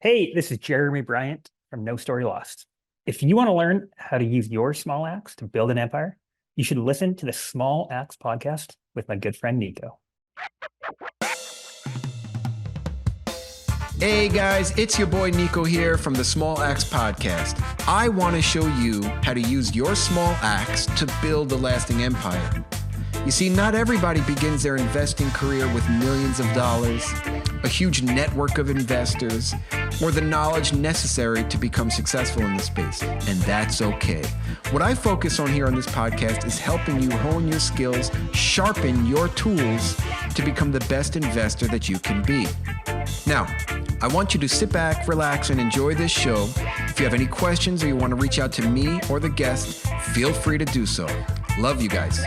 Hey, this is Jeremy Bryant from No Story Lost. If you want to learn how to use your small axe to build an empire, you should listen to the Small Axe podcast with my good friend Nico. Hey guys, it's your boy Nico here from the Small Axe Podcast. I want to show you how to use your small axe to build a lasting empire. You see, not everybody begins their investing career with millions of dollars, a huge network of investors, or the knowledge necessary to become successful in this space, and that's okay. What I focus on here on this podcast is helping you hone your skills, sharpen your tools to become the best investor that you can be. Now, I want you to sit back, relax, and enjoy this show. If you have any questions or you want to reach out to me or the guest, feel free to do so. Love you guys.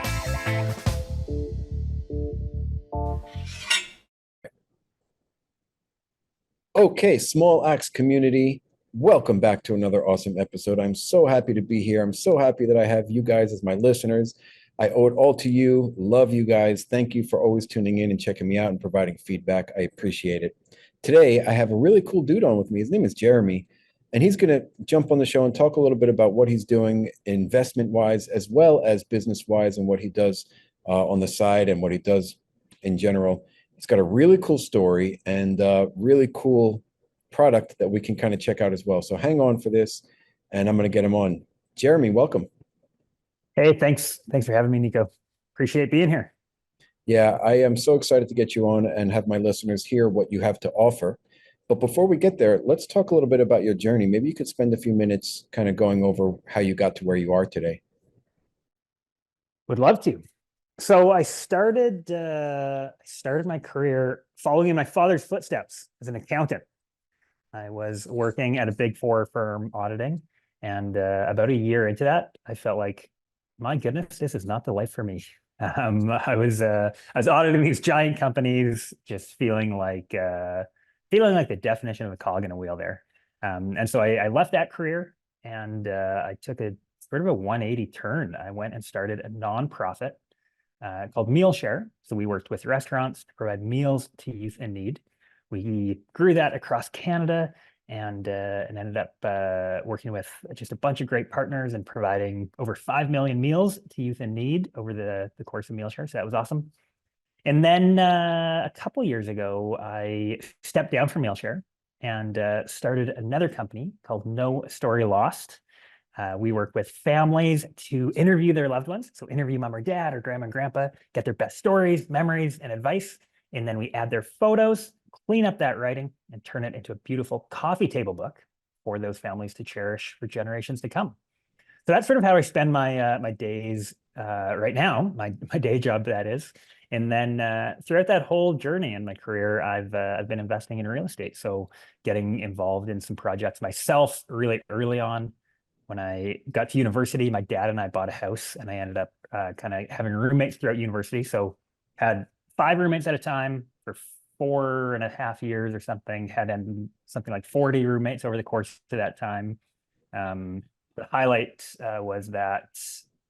Okay, Small Axe community, welcome back to another awesome episode. I'm so happy to be here. I'm so happy that I have you guys as my listeners. I owe it all to you. Love you guys. Thank you for always tuning in and checking me out and providing feedback. I appreciate it. Today, I have a really cool dude on with me. His name is Jeremy, and he's going to jump on the show and talk a little bit about what he's doing investment-wise as well as business-wise and what he does on the side and what he does in general. It's got a really cool story and really cool product that we can kind of check out as well. So hang on for this, and I'm going to get him on. Jeremy, welcome. Hey, thanks for having me, Nico. Appreciate being here. Yeah, I am so excited to get you on and have my listeners hear what you have to offer. But before we get there, let's talk a little bit about your journey. Maybe you could spend a few minutes kind of going over how you got to where you are today. Would love to. So I started my career following in my father's footsteps as an accountant. I was working at a Big Four firm auditing, and about a year into that, I felt like, my goodness, this is not the life for me. I was auditing these giant companies, just feeling like the definition of a cog in a wheel there. And so I left that career, and I took a sort of a 180 turn. I went and started a nonprofit called Meal Share. So we worked with restaurants to provide meals to youth in need. We grew that across Canada and ended up working with just a bunch of great partners and providing over 5 million meals to youth in need over the course of Meal Share. So that was awesome. And then a couple years ago, I stepped down from Meal Share and started another company called No Story Lost. We work with families to interview their loved ones. So interview mom or dad or grandma and grandpa, get their best stories, memories, and advice. And then we add their photos, clean up that writing, and turn it into a beautiful coffee table book for those families to cherish for generations to come. So that's sort of how I spend my days right now, my day job, that is. And then throughout that whole journey in my career, I've been investing in real estate. So getting involved in some projects myself really early on. When I got to university, my dad and I bought a house, and I ended up kind of having roommates throughout university. So had 5 roommates at a time for 4.5 years or something, had something like 40 roommates over the course of that time. The highlight was that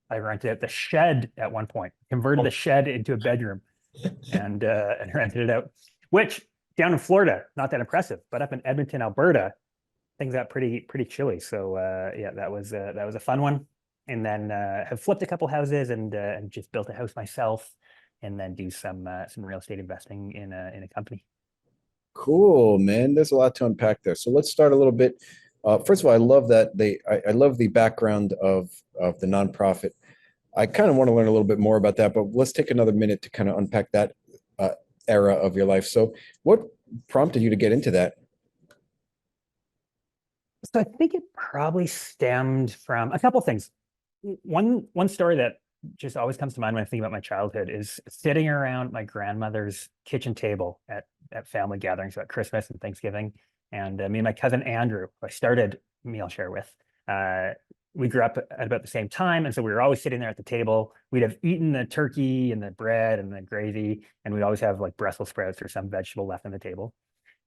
I rented out the shed at one point, converted the shed into a bedroom and rented it out, which down in Florida, not that impressive, but up in Edmonton, Alberta, things got pretty chilly. So yeah, that was a fun one. And then have flipped a couple houses and just built a house myself, and then do some real estate investing in a company. Cool, man. There's a lot to unpack there. So let's start a little bit. First of all, I love that I love the background of the nonprofit. I kind of want to learn a little bit more about that, but let's take another minute to kind of unpack that era of your life. So what prompted you to get into that? So I think it probably stemmed from a couple of things. One story that just always comes to mind when I think about my childhood is sitting around my grandmother's kitchen table at family gatherings, so at Christmas and Thanksgiving. And me and my cousin Andrew, who I started Meal Share with, we grew up at about the same time. And so we were always sitting there at the table. We'd have eaten the turkey and the bread and the gravy, and we'd always have like Brussels sprouts or some vegetable left on the table.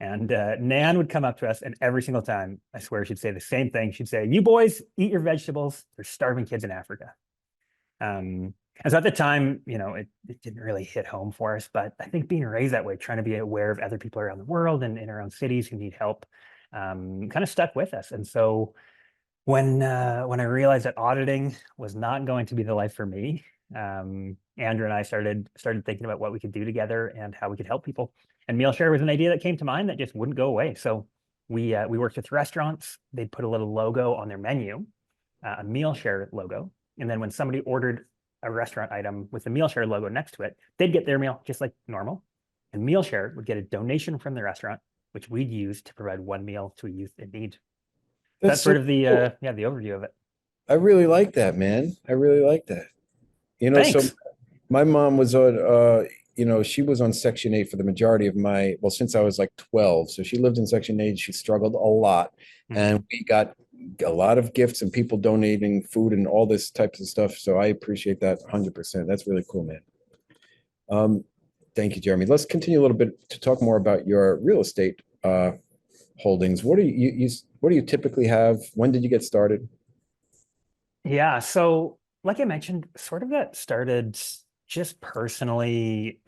And Nan would come up to us, and every single time, I swear, she'd say the same thing. She'd say, "You boys, eat your vegetables. There's starving kids in Africa." And so at the time, it didn't really hit home for us. But I think being raised that way, trying to be aware of other people around the world and in our own cities who need help, kind of stuck with us. And so when I realized that auditing was not going to be the life for me, Andrew and I started thinking about what we could do together and how we could help people. And meal share was an idea that came to mind that just wouldn't go away. So we worked with restaurants. They'd put a little logo on their menu, a meal share logo, and then when somebody ordered a restaurant item with the meal share logo next to it, they'd get their meal just like normal. And meal share would get a donation from the restaurant, which we'd use to provide one meal to a youth in need. That's so sort of the cool. the overview of it. I really like that, man. I really like that. So Thanks. my mom was on she was on Section 8 for the majority of since I was like 12. So she lived in Section 8. She struggled a lot. Mhm. And we got a lot of gifts and people donating food and all this types of stuff. So I appreciate that 100%. That's really cool, man. Thank you, Jeremy. Let's continue a little bit to talk more about your real estate holdings. What do what do you typically have? When did you get started? Yeah, so like I mentioned, sort of got started just personally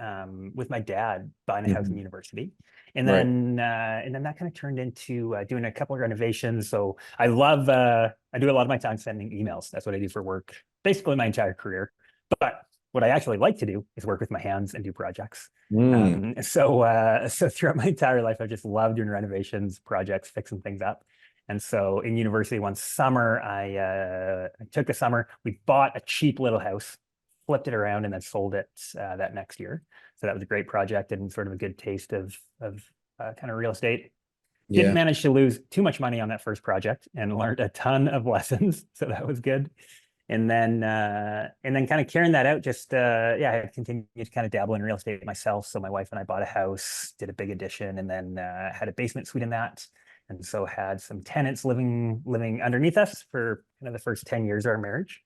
with my dad buying a house in Mhm. university, Right. and then that kind of turned into doing a couple of renovations. So I do a lot of my time sending emails. That's what I do for work, basically my entire career. But what I actually like to do is work with my hands and do projects. Mm. So throughout my entire life, I've just loved doing renovations, projects, fixing things up. And so in university one summer, I took the summer, we bought a cheap little house, flipped it around, and then sold it that next year. So that was a great project and sort of a good taste of kind of real estate. Didn't Yeah. manage to lose too much money on that first project and learned a ton of lessons. So that was good. And then kind of carrying that out, just I continued to kind of dabble in real estate myself. So my wife and I bought a house, did a big addition, and then had a basement suite in that. And so had some tenants living underneath us for kind of the first 10 years of our marriage.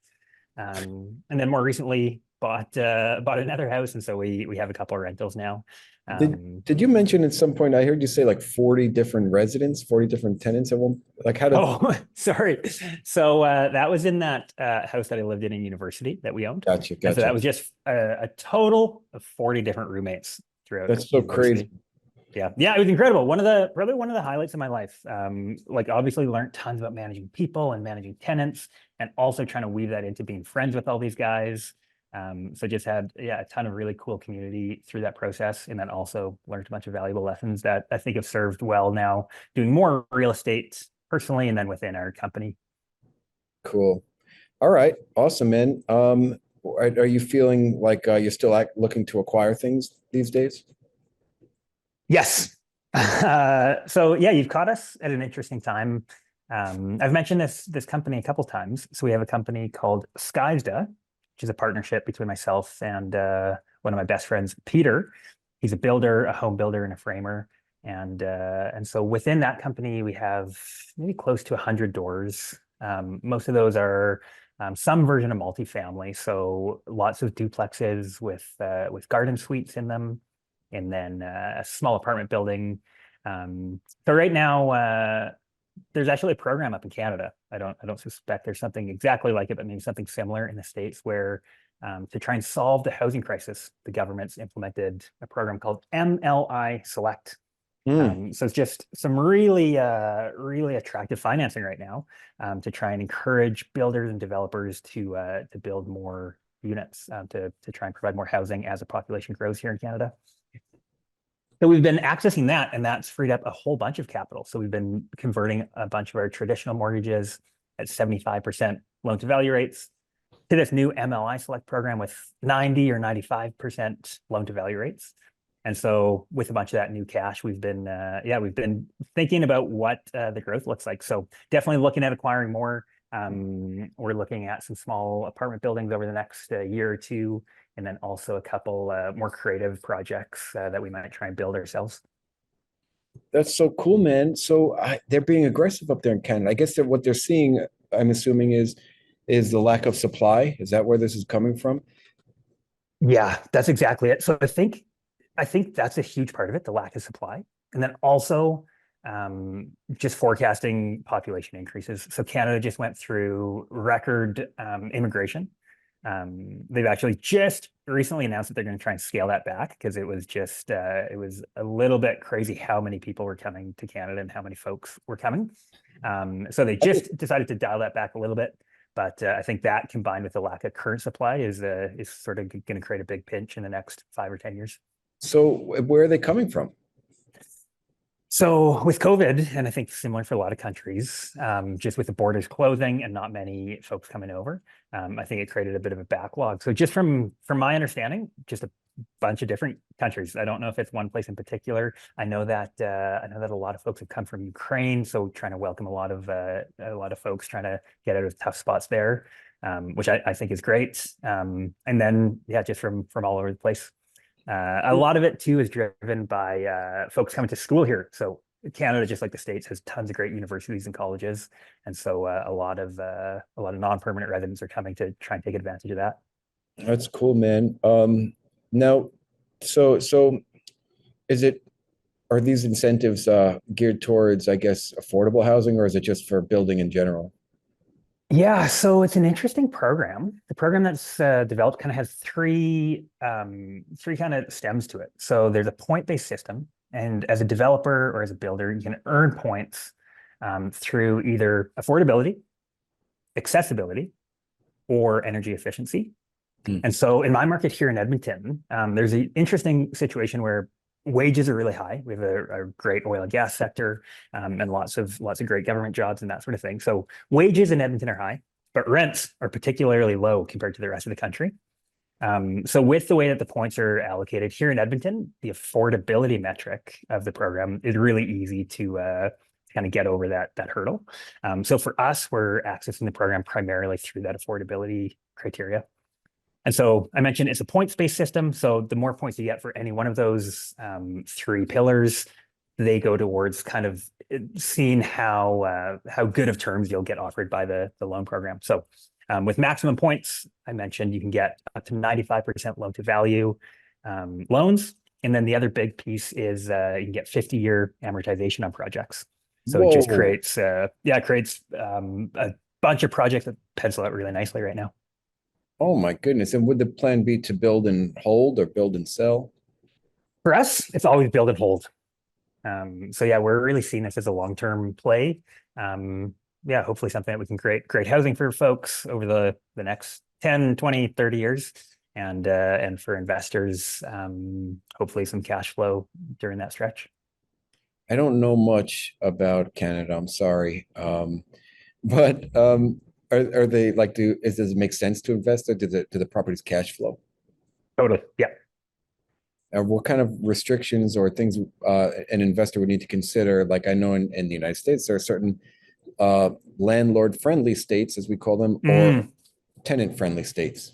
And then more recently bought another house. And so we have a couple of rentals now. Did Um, did you mention at some point, I heard you say like 40 different residents, 40 different tenants at one, like how did, oh, sorry. So that was in that house that I lived in university that we owned. gotcha, And so gotcha. that was just a total of 40 different roommates throughout That's so crazy. university. Yeah. Yeah, it was incredible. Probably one of the highlights of my life. Like obviously learned tons about managing people and managing tenants and also trying to weave that into being friends with all these guys. So just had a ton of really cool community through that process, and then also learned a bunch of valuable lessons that I think have served well now doing more real estate personally and then within our company. Cool. All right. Awesome, man. Are you feeling like you're still looking to acquire things these days? Yes. So yeah, you've caught us at an interesting time. I've mentioned this company a couple times. So we have a company called Skysda, which is a partnership between myself and one of my best friends, Peter. He's a builder, a home builder, and a framer. And so within that company, we have maybe close to 100 doors. Most of those are some version of multifamily, so lots of duplexes with garden suites in them, and then a small apartment building. So right now, there's actually a program up in Canada. I don't suspect there's something exactly like it, but maybe something similar in the States where to try and solve the housing crisis, the government's implemented a program called MLI Select. Mm, So it's just some really attractive financing right now to try and encourage builders and developers to build more units to try and provide more housing as the population grows here in Canada. So we've been accessing that, and that's freed up a whole bunch of capital. So we've been converting a bunch of our traditional mortgages at 75% loan to value rates to this new MLI Select program with 90 or 95% loan to value rates. And so with a bunch of that new cash, we've been thinking about what the growth looks like. So definitely looking at acquiring more. We're looking at some small apartment buildings over the next year or two, and then also a couple more creative projects that we might try and build ourselves. that's so cool, man. So they're being aggressive up there in Canada. I guess that what they're seeing, I'm assuming, is the lack of supply. Is that where this is coming from? Yeah, that's exactly it. So I think that's a huge part of it, the lack of supply. And then also just forecasting population increases. So Canada just went through record immigration. They've actually just recently announced that they're going to try and scale that back because it was a little bit crazy how many people were coming to Canada and how many folks were coming. So they just decided to dial that back a little bit. But I think that combined with the lack of current supply is sort of going to create a big pinch in the next 5 or 10 years. So where are they coming from? So with COVID, and I think similar for a lot of countries, just with the borders closing and not many folks coming over, I think it created a bit of a backlog. So just from my understanding, just a bunch of different countries. I don't know if it's one place in particular. I know that a lot of folks have come from Ukraine, so trying to welcome a lot of folks trying to get out of tough spots there, which I think is great. And then just from all over the place. A lot of it too is driven by folks coming to school here. So Canada, just like the States, has tons of great universities and colleges, and so a lot of non-permanent residents are coming to try and take advantage of that. That's cool, man. Now, so is it are these incentives geared towards, I guess, affordable housing, or is it just for building in general? Yeah, so it's an interesting program. The program that's developed kind of has three kind of stems to it. So there's a point-based system, and as a developer or as a builder, you can earn points through either affordability, accessibility, or energy efficiency. And so in my market here in Edmonton, there's an interesting situation where wages are really high. We have a great oil and gas sector, and lots of great government jobs and that sort of thing. So wages in Edmonton are high, but rents are particularly low compared to the rest of the country. So with the way that the points are allocated here in Edmonton, the affordability metric of the program is really easy to kind of get over that hurdle. So for us, we're accessing the program primarily through that affordability criteria. And so I mentioned it's a points-based system. So the more points you get for any one of those three pillars, they go towards kind of seeing how good of terms you'll get offered by the loan program. So with maximum points, I mentioned you can get up to 95% loan to value loans. And then the other big piece is you can get 50-year amortization on projects. So it just creates a bunch of projects that pencil out really nicely right now. Oh my goodness. And would the plan be to build and hold or build and sell? For us, it's always build and hold. So yeah, we're really seeing this as a long-term play. Hopefully something that we can create great housing for folks over the next 10, 20, 30 years. And for investors, hopefully some cash flow during that stretch. I don't know much about Canada, I'm sorry. But are they like does it make sense to invest, or do the properties cash flow? Totally. Yeah. And what kind of restrictions or things an investor would need to consider? Like I know in the United States, there are certain landlord-friendly states, as we call them, or tenant-friendly states.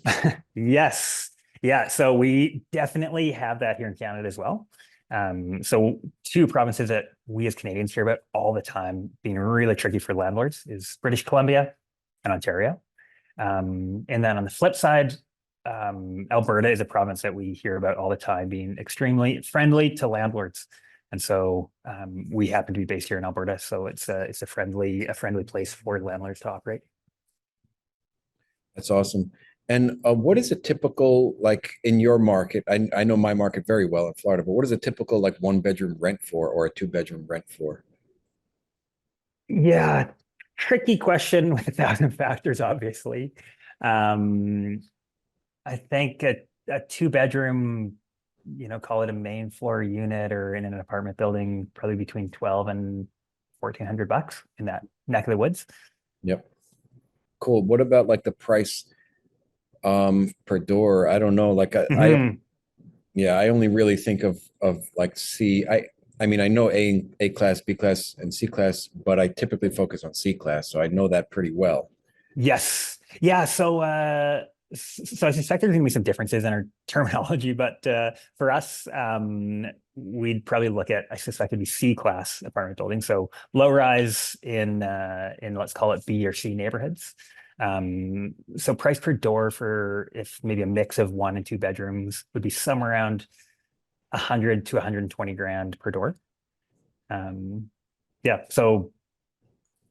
Yes. Yeah. So we definitely have that here in Canada as well. So two provinces that we as Canadians hear about all the time being really tricky for landlords is British Columbia and Ontario. And then on the flip side, Alberta is a province that we hear about all the time being extremely friendly to landlords. And so we happen to be based here in Alberta, so it's a friendly place for landlords to operate. That's awesome. And what is a typical, like in your market? I know my market very well in Florida, but what is a typical like 1-bedroom rent for, or a 2-bedroom rent for? Yeah, tricky question with 1,000 factors, obviously. I think a 2-bedroom, call it a main floor unit or in an apartment building, probably between 12 and $1,400 in that neck of the woods. Yep. Cool. What about like the price per door? I don't know. Like I only really think of like C. I mean, I know A class, B class, and C class, but I typically focus on C class, so I know that pretty well. Yes. Yeah. So I suspect there's going to be some differences in our terminology, but for us, we'd probably look at, I suspect it'd be C class apartment buildings. So low rise in let's call it B or C neighborhoods. So price per door for if maybe a mix of 1 and 2 bedrooms would be somewhere around 100 to 120 grand per door. So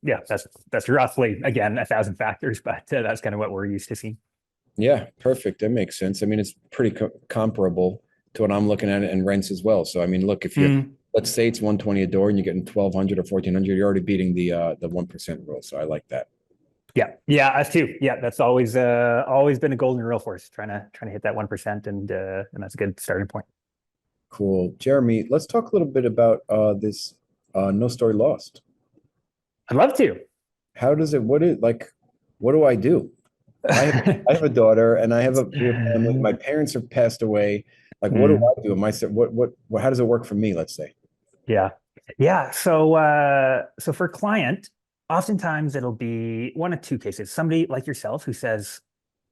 that's roughly, again, 1,000 factors, but that's kind of what we're used to seeing. Yeah, perfect. That makes sense. I mean, it's pretty comparable to what I'm looking at in rents as well. So I mean, look, if you're Mm, let's say it's 120 a door and you're getting 1,200 or 1,400, you're already beating the 1% rule. So I like that. yeah, yeah, us too. Yeah, that's always been a golden rule for us, trying to hit that 1%, and that's a good starting point. Cool. Jeremy, let's talk a little bit about this No Story Lost. I'd love to. How does it, what is like, what do I do? I have I have a daughter and we have family. My parents have passed away. Like, what do Mm. I do? Am I how does it work for me, let's say? Yeah. Yeah. So for client, oftentimes it'll be one of two cases. Somebody like yourself who says,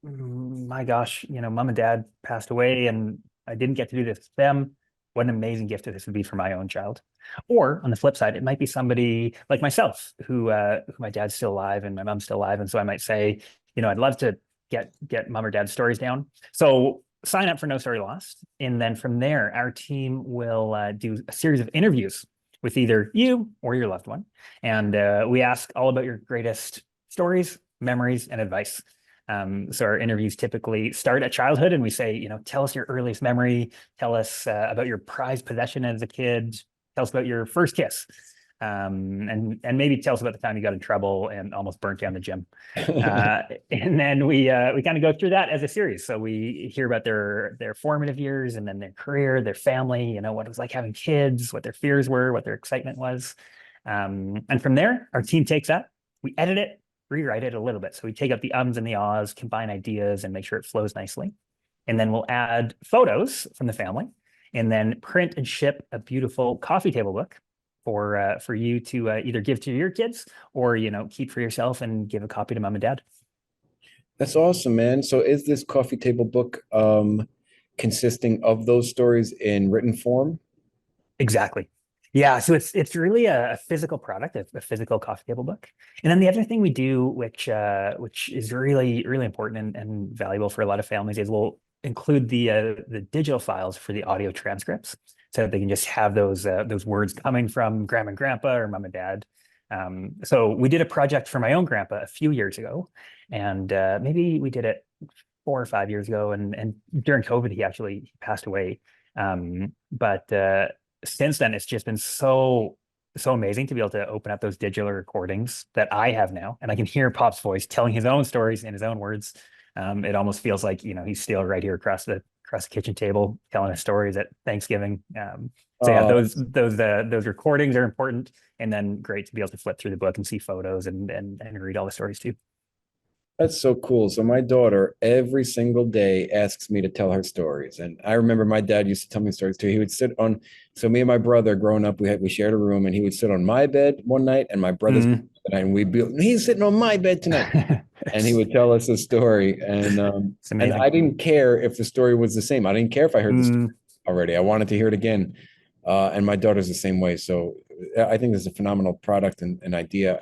My gosh, mom and dad passed away and I didn't get to do this with them. What an amazing gift this would be for my own child." Or on the flip side, it might be somebody like myself who my dad's still alive and my mom's still alive. And so I might say, I'd love to get mom or dad's stories down. So sign up for No Story Lost. And then from there, our team will do a series of interviews with either you or your loved one. And we ask all about your greatest stories, memories, and advice. So our interviews typically start at childhood and we say, tell us your earliest memory, tell us about your prized possession as a kid, tell us about your first kiss, and maybe tell us about the time you got in trouble and almost burnt down the gym. And then we kind of go through that as a series. So we hear about their formative years and then their career, their family, what it was like having kids, what their fears were, what their excitement was. And from there, our team takes that, we edit it, rewrite it a little bit. So we take out the ums and the ahs, combine ideas, and make sure it flows nicely. And then we'll add photos from the family, and then print and ship a beautiful coffee table book for you to either give to your kids or keep for yourself and give a copy to mom and dad. That's awesome, man. So is this coffee table book consisting of those stories in written form? Exactly. Yeah, so it's really a physical product, a physical coffee table book. And then the other thing we do, which is really really important and valuable for a lot of families, is we'll include the digital files for the audio transcripts, so that they can just have those words coming from grandma and grandpa or mom and dad. So we did a project for my own grandpa a few years ago, and maybe we did it 4 or 5 years ago, and during COVID he actually passed away. But since then, it's just been so amazing to be able to open up those digital recordings that I have now, and I can hear Pop's voice telling his own stories in his own words. It almost feels like he's still right here across the kitchen table telling us stories at Thanksgiving. So yeah, Uh, those recordings are important, and then great to be able to flip through the book and see photos and read all the stories too. That's so cool. So my daughter every single day asks me to tell her stories. And I remember my dad used to tell me stories too. He would sit on, so me and my brother growing up, we shared a room and he would sit on my bed one night and my brother's bed tonight, and we'd be, he's sitting on my bed tonight. And he would tell us a story. And It's I didn't care if the story was the same. I didn't care if I heard the story amazing. already. I wanted to hear it again. And my daughter's the same way. So I think this is a phenomenal product and idea.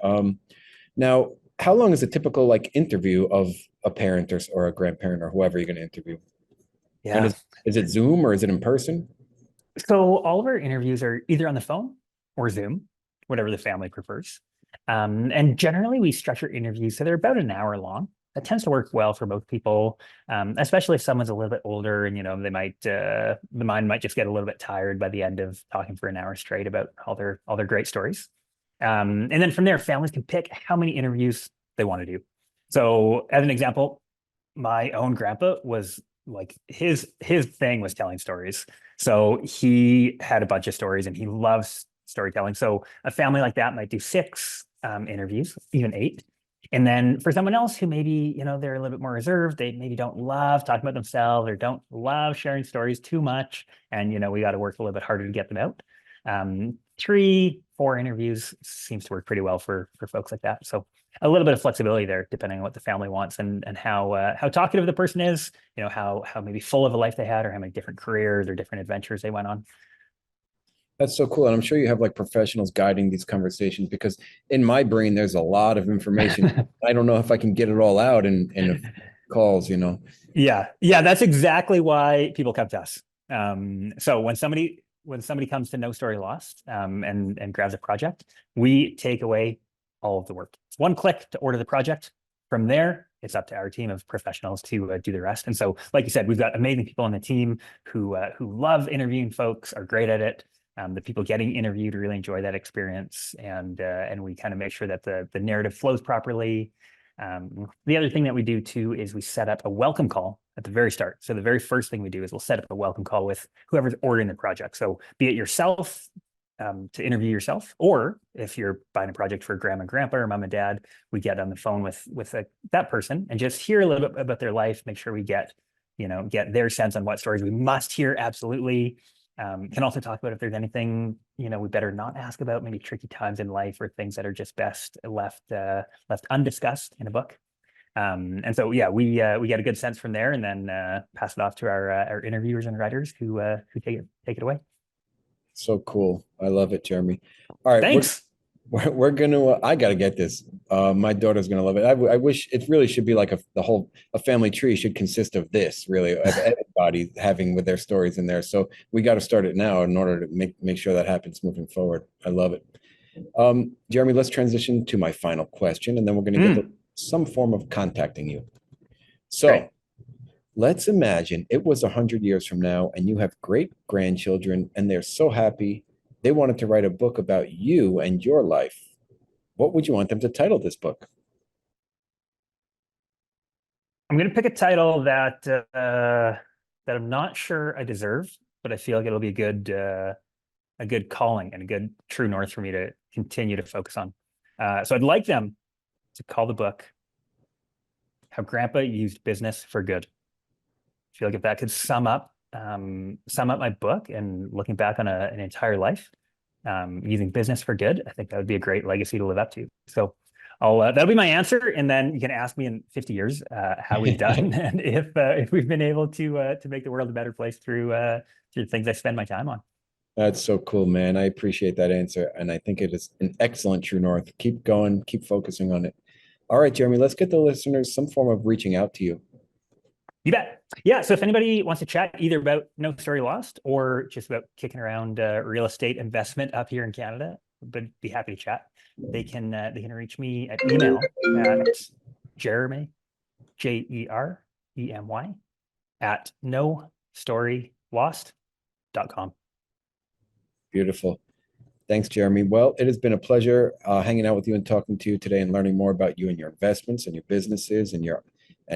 Now, how long is a typical like interview of a parent or a grandparent or whoever you're going to interview? And Yeah. is it Zoom or is it in person? So all of our interviews are either on the phone or Zoom, whatever the family prefers. And generally, we structure interviews so they're about an hour long. That tends to work well for both people, especially if someone's a little bit older and they might the mind might just get a little bit tired by the end of talking for an hour straight about all their great stories. And then from there, families can pick how many interviews they want to do. So, as an example, my own grandpa was like his thing was telling stories. So he had a bunch of stories and he loves storytelling. So a family like that might do six interviews, even eight. And then for someone else who maybe, they're a little bit more reserved, they maybe don't love talking about themselves or don't love sharing stories too much. And, we got to work a little bit harder to get them out. 3, 4 interviews seems to work pretty well for folks like that. So a little bit of flexibility there, depending on what the family wants and how talkative the person is, how maybe full of a life they had, or how many different careers or different adventures they went on. That's so cool. And I'm sure you have like professionals guiding these conversations because in my brain, there's a lot of information. I don't know if I can get it all out in calls. Yeah, that's exactly why people come to us. So when somebody comes to No Story Lost and grabs a project, we take away all of the work. It's one click to order the project. From there, it's up to our team of professionals to do the rest. And so, like you said, we've got amazing people on the team who love interviewing folks, are great at it. The people getting interviewed really enjoy that experience, and we kind of make sure that the narrative flows properly. The other thing that we do too is we set up a welcome call at the very start. So the very first thing we do is we'll set up a welcome call with whoever's ordering the project. So be it yourself, to interview yourself, or if you're buying a project for grandma and grandpa or mom and dad, we get on the phone with that person and just hear a little bit about their life, make sure we get their sense on what stories we must hear. Absolutely. Can also talk about if there's anything, we better not ask about, maybe tricky times in life or things that are just best left undiscussed in a book. And so, yeah, we get a good sense from there, and then pass it off to our interviewers and writers who take it away. So cool. I love it, Jeremy. All right. Thanks. We're gonna. I gotta get this. My daughter's gonna love it. I wish it really should be like a family tree should consist of this. Really, of everybody having with their stories in there. So we got to start it now in order to make sure that happens moving forward. I love it. Jeremy, let's transition to my final question, and then we're gonna get to some form of contacting you. So. Great. Let's imagine it was 100 years from now and you have great grandchildren and they're so happy they wanted to write a book about you and your life. What would you want them to title this book? I'm going to pick a title that I'm not sure I deserve, but I feel like it'll be a good calling and a good true north for me to continue to focus on. So I'd like them to call the book How Grandpa Used Business for Good. I feel like if that could sum up my book and looking back on an entire life, using business for good, I think that would be a great legacy to live up to. So that'll be my answer. And then you can ask me in 50 years how we've done and if we've been able to make the world a better place through things I spend my time on. That's so cool, man. I appreciate that answer. And I think it is an excellent true north. Keep going, keep focusing on it. All right, Jeremy, let's get the listeners some form of reaching out to you. You bet. Yeah. So if anybody wants to chat either about No Story Lost or just about kicking around real estate investment up here in Canada, but be happy to chat. They can reach me at email at Jeremy, JEREMY at nostorylost.com. Beautiful. Thanks, Jeremy. Well, it has been a pleasure hanging out with you and talking to you today and learning more about you and your investments and your businesses and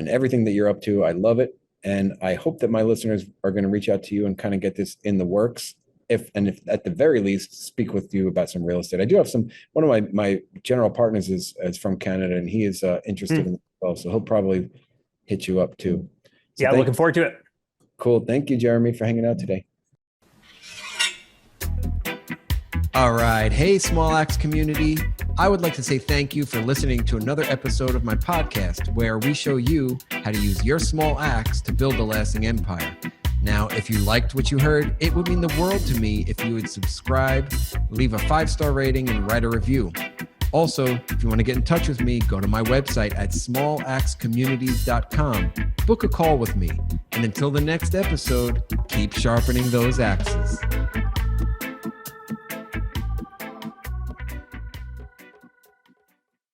everything that you're up to. I love it. And I hope that my listeners are going to reach out to you and kind of get this in the works. If at the very least, speak with you about some real estate. I do have one of my general partners is from Canada and he is interested in it as well. So he'll probably hit you up too. So yeah, looking forward to it. Cool. Thank you, Jeremy, for hanging out today. All right. Hey, Small Axe community. I would like to say thank you for listening to another episode of my podcast where we show you how to use your small axe to build a lasting empire. Now, if you liked what you heard, it would mean the world to me if you would subscribe, leave a 5-star rating, and write a review. Also, if you want to get in touch with me, go to my website at smalaxecommunities.com. Book a call with me. And until the next episode, keep sharpening those axes.